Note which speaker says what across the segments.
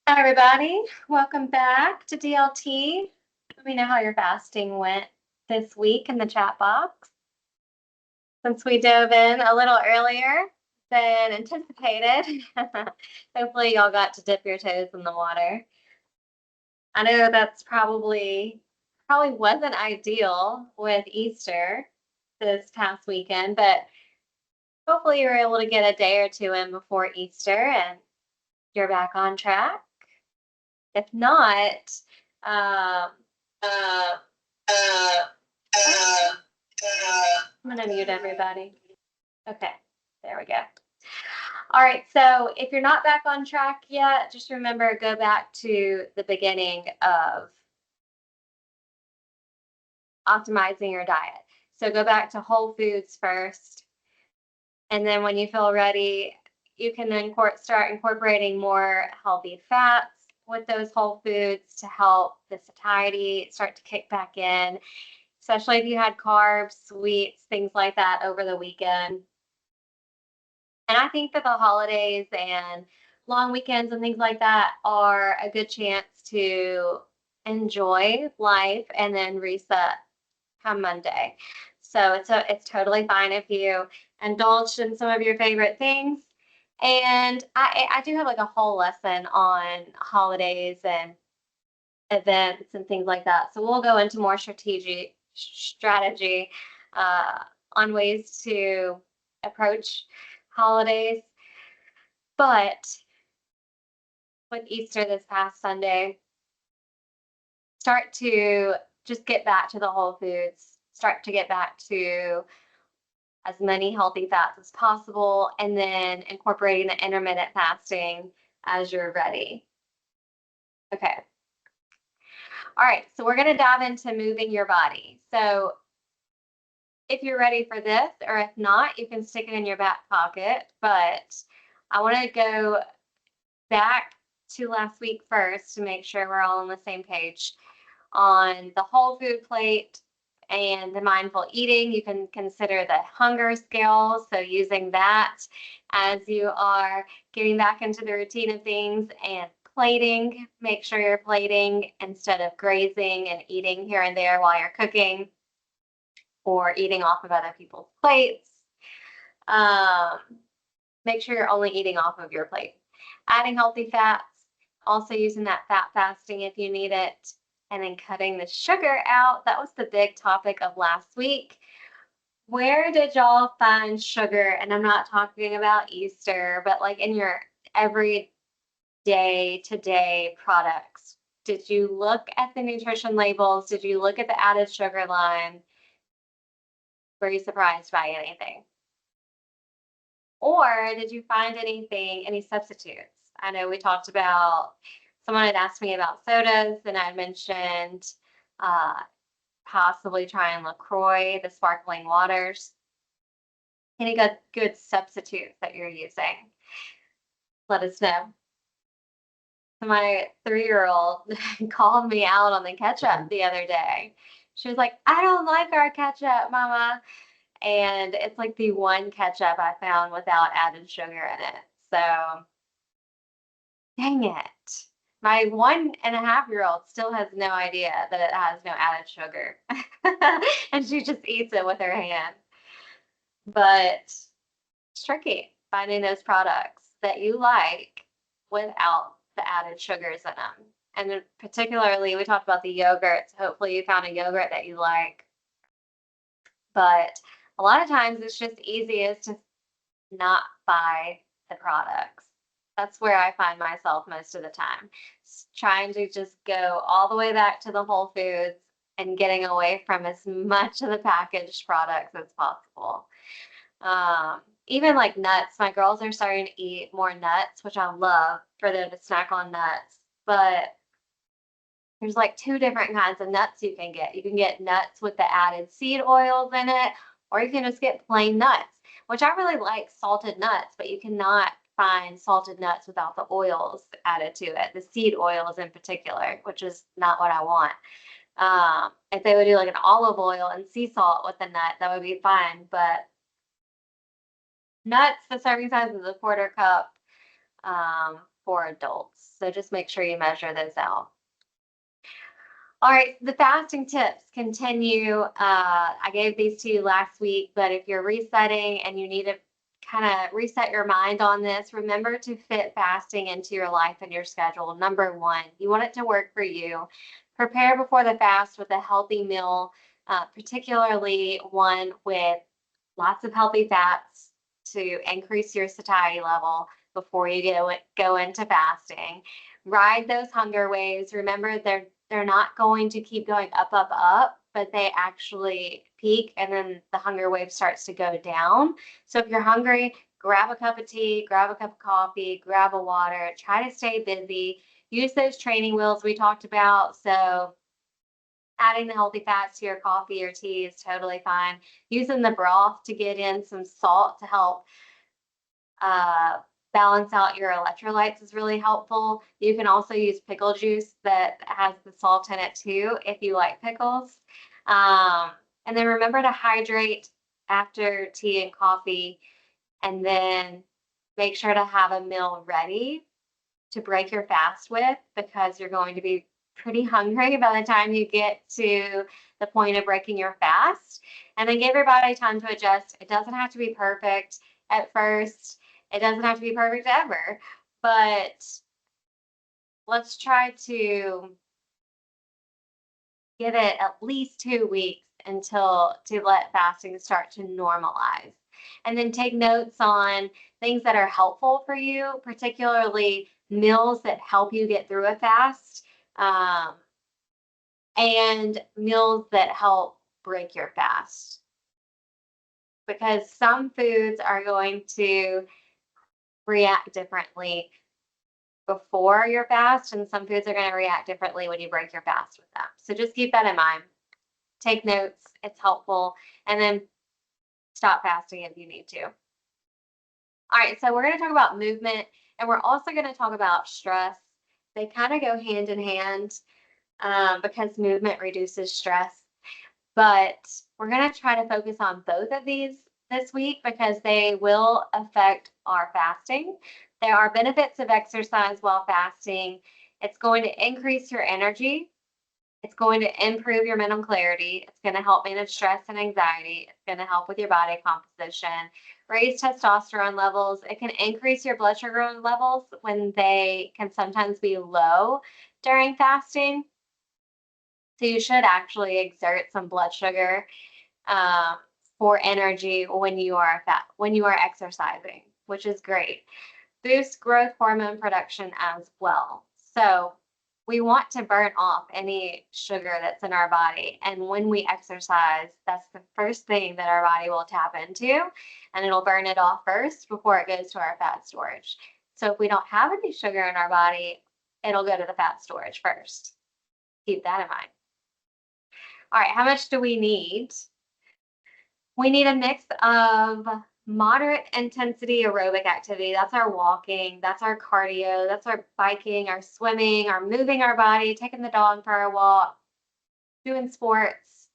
Speaker 1: Hi, everybody. Welcome back to DLT. Let me know how your fasting went this week in the chat box. Since we dove in a little earlier than anticipated, hopefully y'all got to dip your toes in the water. I know that's probably wasn't ideal with Easter this past weekend, but hopefully you were able to get a day or two in before Easter and you're back on track. If not, um,
Speaker 2: Uh, uh, uh,
Speaker 1: I'm gonna mute everybody. Okay, there we go. All right, so if you're not back on track yet, just remember, go back to the beginning of optimizing your diet. So go back to whole foods first, and then when you feel ready, you can then start incorporating more healthy fats with those whole foods to help the satiety start to kick back in, especially if you had carbs, sweets, things like that over the weekend. And I think that the holidays and long weekends and things like that are a good chance to enjoy life and then reset come Monday. So it's totally fine if you indulged in some of your favorite things. And I do have like a whole lesson on holidays and events and things like that. So we'll go into more strategy on ways to approach holidays. But with Easter this past Sunday, start to just get back to the whole foods, start to get back to as many healthy fats as possible, and then incorporating the intermittent fasting as you're ready. Okay. All right, so we're going to dive into moving your body. So if you're ready for this, or if not, you can stick it in your back pocket. But I want to go back to last week first to make sure we're all on the same page on the whole food plate and the mindful eating. You can consider the hunger scale, so using that as you are getting back into the routine of things, and plating. Make sure you're plating instead of grazing and eating here and there while you're cooking or eating off of other people's plates. Make sure you're only eating off of your plate. Adding healthy fats, also using that fat fasting if you need it, and then cutting the sugar out. That was the big topic of last week. Where did y'all find sugar? And I'm not talking about Easter, but like in your everyday to day products. Did you look at the nutrition labels? Did you look at the added sugar line? Were you surprised by anything? Or did you find any substitutes? I know we talked about, someone had asked me about sodas, and I mentioned possibly trying LaCroix, the sparkling waters. Any good substitutes that you're using? Let us know. My 3-year-old called me out on the ketchup the other day. She was like, I don't like our ketchup, Mama. And it's like the one ketchup I found without added sugar in it. So dang it. My 1.5-year-old still has no idea that it has no added sugar. And she just eats it with her hand. But it's tricky finding those products that you like without the added sugars in them. And particularly, we talked about the yogurts. Hopefully you found a yogurt that you like. But a lot of times it's just easiest to not buy the products. That's where I find myself most of the time, trying to just go all the way back to the whole foods and getting away from as much of the packaged products as possible. Even like nuts, my girls are starting to eat more nuts, which I love for them to snack on nuts. But there's like 2 different kinds of nuts you can get. You can get nuts with the added seed oils in it, or you can just get plain nuts, which I really like salted nuts, but you cannot find salted nuts without the oils added to it, the seed oils in particular, which is not what I want. If they would do like an olive oil and sea salt with the nut, that would be fine. But nuts, the serving size is a 1/4 cup. for adults. So just make sure you measure those out. All right, the fasting tips continue. I gave these to you last week, but if you're resetting and you need to kind of reset your mind on this, remember to fit fasting into your life and your schedule. Number one, you want it to work for you. Prepare before the fast with a healthy meal, particularly one with lots of healthy fats to increase your satiety level before you go into fasting. Ride those hunger waves. Remember, they're not going to keep going up, up, up, but they actually peak and then the hunger wave starts to go down. So if you're hungry, grab a cup of tea, grab a cup of coffee, grab a water, try to stay busy. Use those training wheels we talked about. So adding the healthy fats to your coffee or tea is totally fine. Using the broth to get in some salt to help uh, balance out your electrolytes is really helpful. You can also use pickle juice that has the salt in it too, if you like pickles. And then remember to hydrate after tea and coffee, and then make sure to have a meal ready to break your fast with, because you're going to be pretty hungry by the time you get to the point of breaking your fast. And then give your body time to adjust. It doesn't have to be perfect at first. It doesn't have to be perfect ever, but let's try to give it at least 2 weeks until to let fasting start to normalize. And then take notes on things that are helpful for you, particularly meals that help you get through a fast, um, and meals that help break your fast. Because some foods are going to react differently before your fast, and some foods are going to react differently when you break your fast with them. So just keep that in mind. Take notes, it's helpful, and then stop fasting if you need to. All right, so we're going to talk about movement, and we're also going to talk about stress. They kind of go hand in hand, because movement reduces stress. But we're going to try to focus on both of these this week because they will affect our fasting. There are benefits of exercise while fasting. It's going to increase your energy. It's going to improve your mental clarity. It's going to help manage stress and anxiety. It's going to help with your body composition, raise testosterone levels. It can increase your blood sugar levels when they can sometimes be low during fasting. So you should actually exert some blood sugar um, for energy when you are exercising, which is great. Boost growth hormone production as well. So we want to burn off any sugar that's in our body. And when we exercise, that's the first thing that our body will tap into, and it'll burn it off first before it goes to our fat storage. So if we don't have any sugar in our body, it'll go to the fat storage first. Keep that in mind. All right, how much do we need? We need a mix of moderate intensity aerobic activity. That's our walking, that's our cardio, that's our biking, our swimming, our moving our body, taking the dog for a walk, doing sports,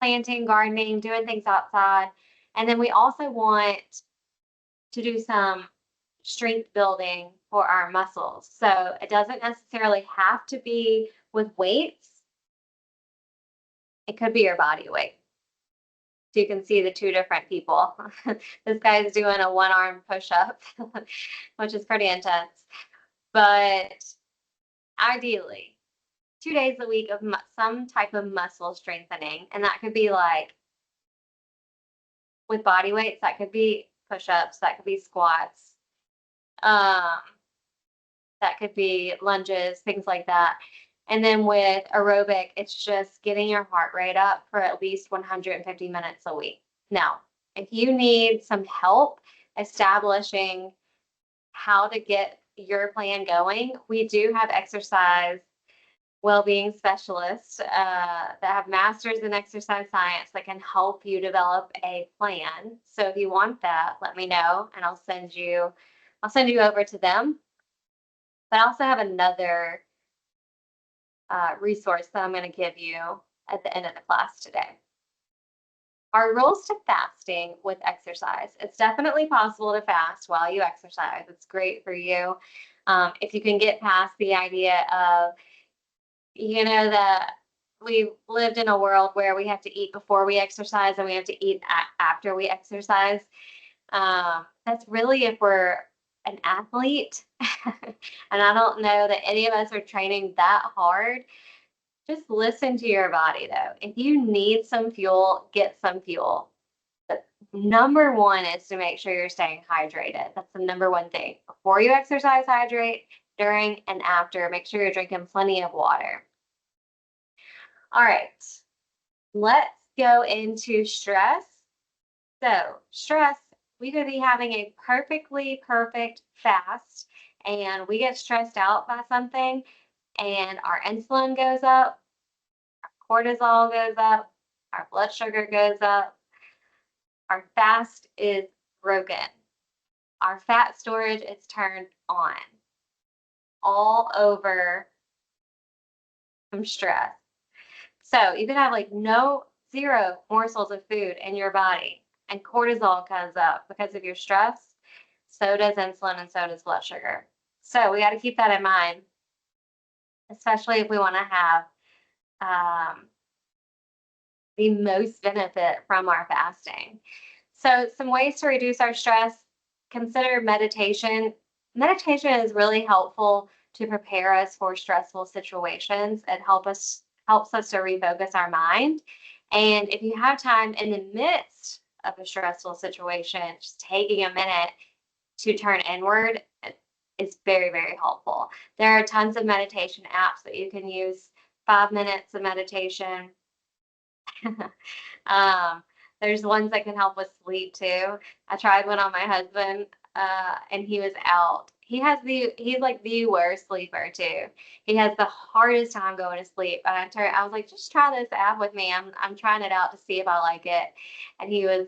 Speaker 1: planting, gardening, doing things outside. And then we also want to do some strength building for our muscles. So it doesn't necessarily have to be with weights. It could be your body weight. So you can see the two different people. This guy's doing a one-arm push-up, which is pretty intense. But ideally, 2 days a week of some type of muscle strengthening. And that could be like with body weights, that could be push-ups, that could be squats, um, that could be lunges, things like that. And then with aerobic, it's just getting your heart rate up for at least 150 minutes a week. Now, if you need some help establishing how to get your plan going, we do have exercise well-being specialists that have masters in exercise science that can help you develop a plan. So if you want that, let me know and I'll send you over to them. But I also have another resource that I'm going to give you at the end of the class today. Our rules to fasting with exercise. It's definitely possible to fast while you exercise. It's great for you. If you can get past the idea of, that we've lived in a world where we have to eat before we exercise and we have to eat after we exercise. That's really if we're an athlete. And I don't know that any of us are training that hard. Just listen to your body though. If you need some fuel, get some fuel. But number one is to make sure you're staying hydrated. That's the number one thing. Before you exercise, hydrate. During and after, make sure you're drinking plenty of water. All right, let's go into stress. So, stress, we could be having a perfectly perfect fast, and we get stressed out by something, and our insulin goes up, cortisol goes up, our blood sugar goes up, our fast is broken, our fat storage is turned on, all over some stress. So you can have like no zero morsels of food in your body, and cortisol comes up because of your stress. So does insulin, and so does blood sugar. So we got to keep that in mind, especially if we want to have the most benefit from our fasting. So, some ways to reduce our stress: consider meditation. Meditation is really helpful to prepare us for stressful situations. It helps us to refocus our mind. And if you have time in the midst of a stressful situation, just taking a minute to turn inward is very, very helpful. There are tons of meditation apps that you can use. 5 minutes of meditation. um, there's ones that can help with sleep too. I tried one on my husband, and he was out. He's like the worst sleeper too. He has the hardest time going to sleep. And I was like, just try this app with me. I'm trying it out to see if I like it. And he was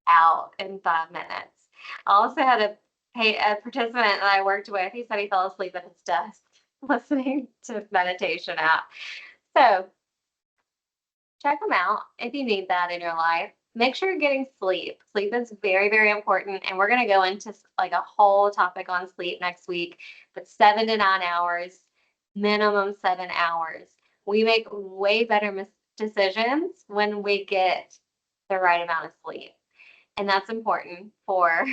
Speaker 1: out in 5 minutes. I also had a participant that I worked with. He said he fell asleep at his desk listening to meditation app. So check them out if you need that in your life. Make sure you're getting sleep. Sleep is very, very important. And we're going to go into like a whole topic on sleep next week, but 7 to 9 hours, minimum 7 hours. We make way better decisions when we get the right amount of sleep. And that's important for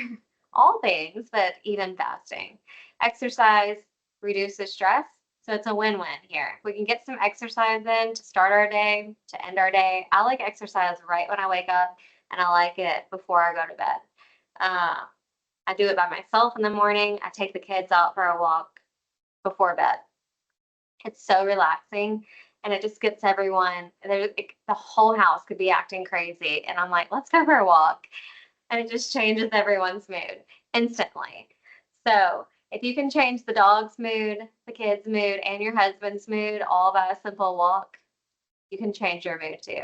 Speaker 1: all things, but even fasting. Exercise reduces stress. So it's a win-win here. If we can get some exercise in to start our day, to end our day. I like exercise right when I wake up, and I like it before I go to bed. I do it by myself in the morning. I take the kids out for a walk before bed. It's so relaxing, and it just gets everyone. The whole house could be acting crazy, and I'm like, let's go for a walk, and it just changes everyone's mood instantly. So if you can change the dog's mood, the kid's mood, and your husband's mood all by a simple walk, you can change your mood too.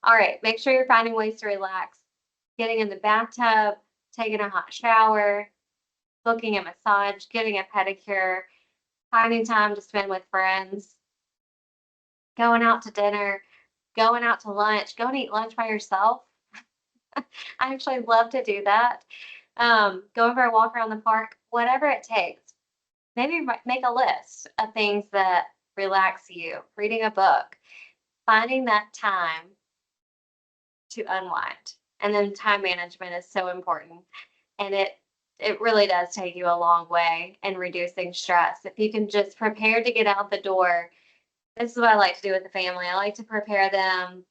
Speaker 1: All right, make sure you're finding ways to relax. Getting in the bathtub, taking a hot shower, booking a massage, getting a pedicure, finding time to spend with friends, going out to dinner, going out to lunch, go and eat lunch by yourself. I actually love to do that. Going for a walk around the park, whatever it takes. Maybe make a list of things that relax you, reading a book, finding that time to unwind. And then time management is so important. And it really does take you a long way in reducing stress. If you can just prepare to get out the door, this is what I like to do with the family. I like to prepare them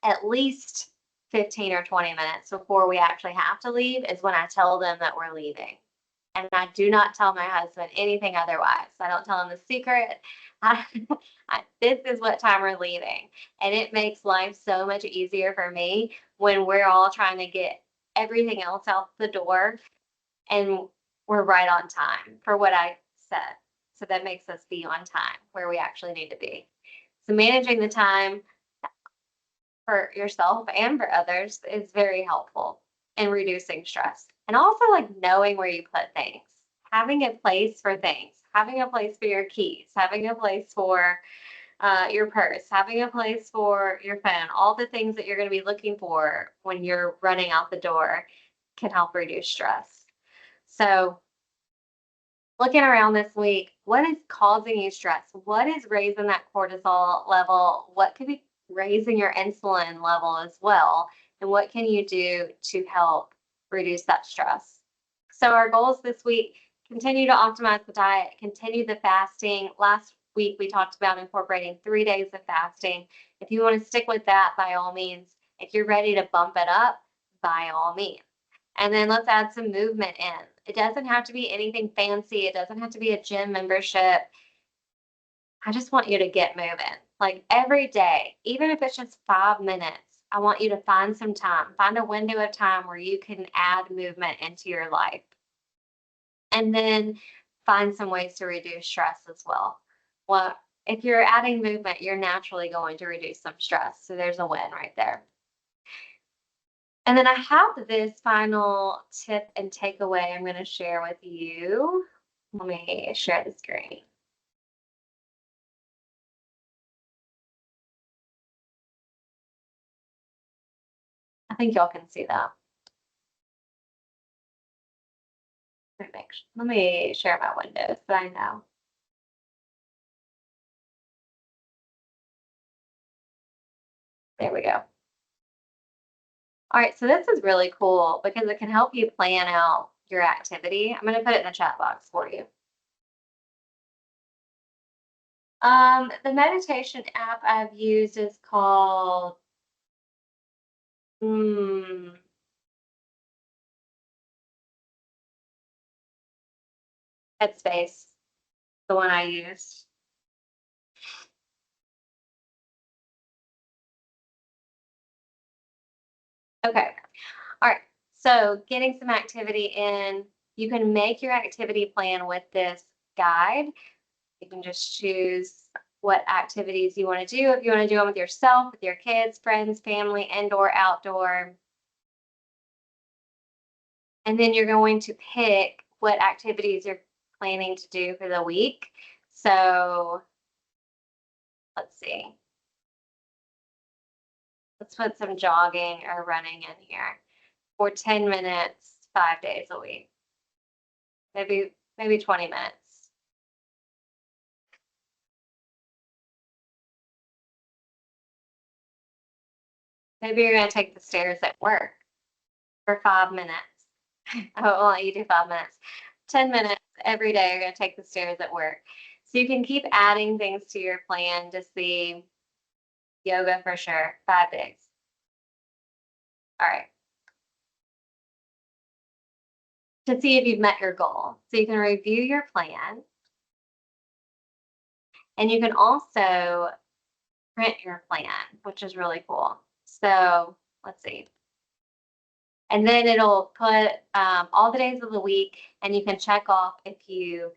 Speaker 1: at least 15 or 20 minutes before we actually have to leave is when I tell them that we're leaving. And I do not tell my husband anything otherwise. I don't tell him the secret. This is what time we're leaving. And it makes life so much easier for me when we're all trying to get everything else out the door and we're right on time for what I said. So that makes us be on time where we actually need to be. So managing the time for yourself and for others is very helpful in reducing stress. And also like knowing where you put things, having a place for things, having a place for your keys, having a place for your purse, having a place for your phone, all the things that you're going to be looking for when you're running out the door can help reduce stress. So, looking around this week, what is causing you stress? What is raising that cortisol level? What could be raising your insulin level as well? And what can you do to help reduce that stress? So, our goals this week: continue to optimize the diet, continue the fasting. Last week, we talked about incorporating 3 days of fasting. If you want to stick with that, by all means. If you're ready to bump it up, by all means. And then let's add some movement in. It doesn't have to be anything fancy. It doesn't have to be a gym membership. I just want you to get moving. Like every day, even if it's just 5 minutes, I want you to find some time, find a window of time where you can add movement into your life. And then find some ways to reduce stress as well. Well, if you're adding movement, you're naturally going to reduce some stress. So there's a win right there. And then I have this final tip and takeaway I'm going to share with you. Let me share the screen. I think y'all can see that. Let me share my window so I know. There we go. All right, so this is really cool because it can help you plan out your activity. I'm going to put it in the chat box for you. The meditation app I've used is called Headspace, the one I used. Okay. All right. So getting some activity in, you can make your activity plan with this guide. You can just choose what activities you want to do. If you want to do them with yourself, with your kids, friends, family, indoor, outdoor. And then you're going to pick what activities you're planning to do for the week. So let's see. Let's put some jogging or running in here for 10 minutes, 5 days a week. Maybe 20 minutes. Maybe you're going to take the stairs at work for 5 minutes. I won't let you do 5 minutes. 10 minutes every day, you're going to take the stairs at work. So you can keep adding things to your plan to see. Yoga for sure, 5 days. All right. To see if you've met your goal. So you can review your plan. And you can also print your plan, which is really cool. So let's see. And then it'll put all the days of the week, and you can check off if you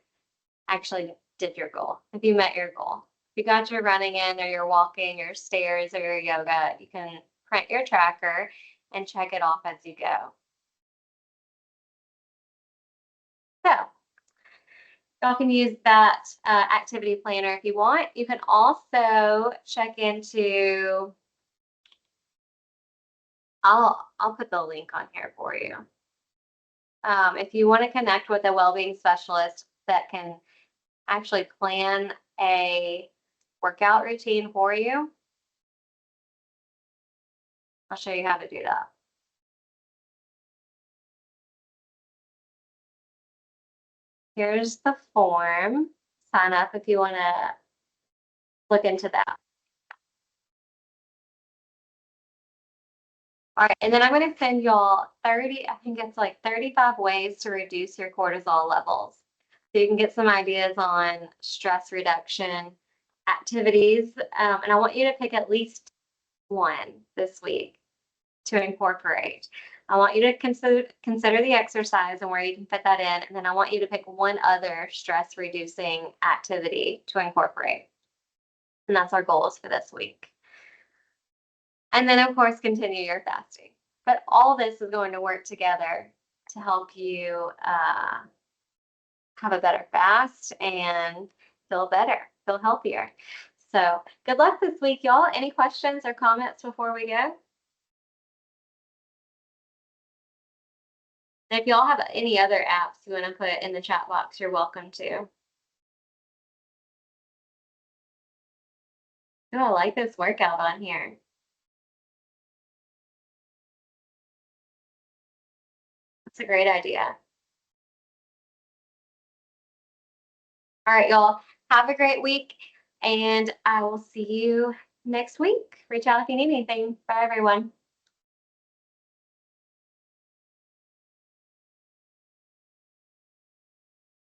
Speaker 1: actually did your goal, if you met your goal. If you got your running in or your walking or stairs or your yoga, you can print your tracker and check it off as you go. So y'all can use that activity planner if you want. You can also check into, I'll put the link on here for you. If you want to connect with a well-being specialist that can actually plan a workout routine for you, I'll show you how to do that. Here's the form. Sign up if you want to look into that. All right, and then I'm going to send y'all 30, I think it's like 35 ways to reduce your cortisol levels. So you can get some ideas on stress reduction activities. And I want you to pick at least one this week to incorporate. I want you to consider the exercise and where you can fit that in. And then I want you to pick one other stress reducing activity to incorporate. And that's our goals for this week. And then, of course, continue your fasting. But all this is going to work together to help you have a better fast and feel better, feel healthier. So good luck this week, y'all. Any questions or comments before we go? And if y'all have any other apps you want to put in the chat box, you're welcome to. Oh, I like this workout on here. That's a great idea. All right, y'all. Have a great week, and I will see you next week. Reach out if you need anything. Bye, everyone.